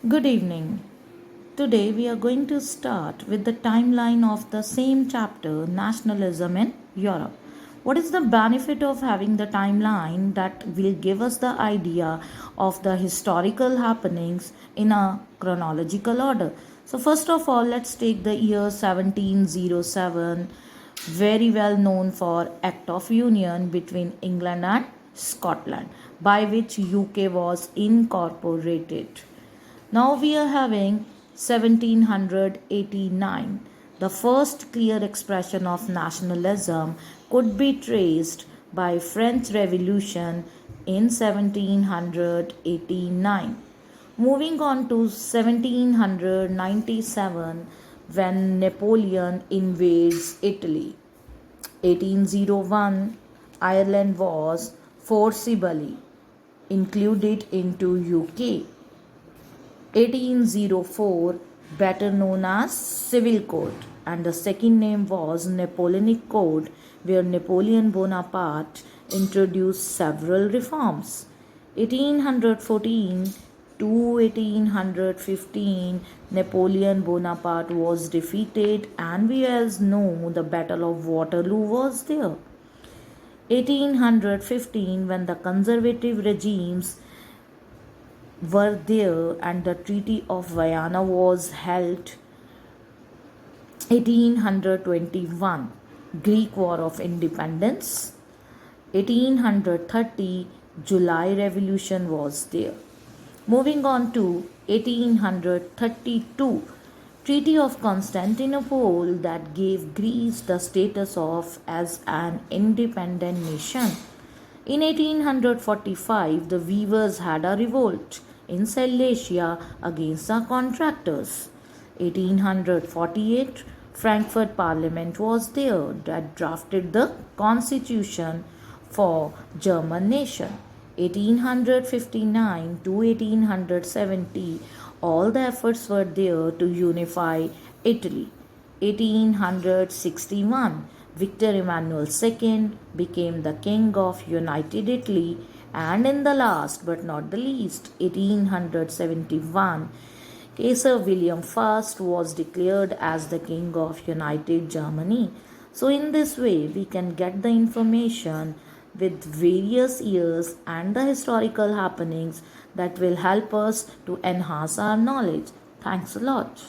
Good evening. Today we are going to start with the timeline of the same chapter, Nationalism in Europe. What is the benefit of having the timeline that will give us the idea of the historical happenings in a chronological order? So, first of all, let's take the year 1707, very well known for Act of Union between England and Scotland, by which UK was incorporated. Now we are having 1789. The first clear expression of nationalism could be traced by French Revolution in 1789. Moving on to 1797 when Napoleon invades Italy. 1801 Ireland was forcibly included into UK. 1804, better known as Civil Code, and the second name was Napoleonic Code, where Napoleon Bonaparte introduced several reforms. 1814 to 1815, Napoleon Bonaparte was defeated, and we as know the Battle of Waterloo was there. 1815, when the conservative regimes were there and the Treaty of Vienna was held. 1821, Greek War of Independence. 1830, July Revolution was there. Moving on to 1832, Treaty of Constantinople that gave Greece the status of as an independent nation. In 1845, the weavers had a revolt in Silesia against the contractors. 1848, Frankfurt Parliament was there that drafted the constitution for German nation. 1859 to 1870, all the efforts were there to unify Italy. 1861, Victor Emmanuel II became the king of United Italy, and in the last but not the least, 1871, Kaiser William I was declared as the king of United Germany. So in this way, we can get the information with various years and the historical happenings that will help us to enhance our knowledge. Thanks a lot.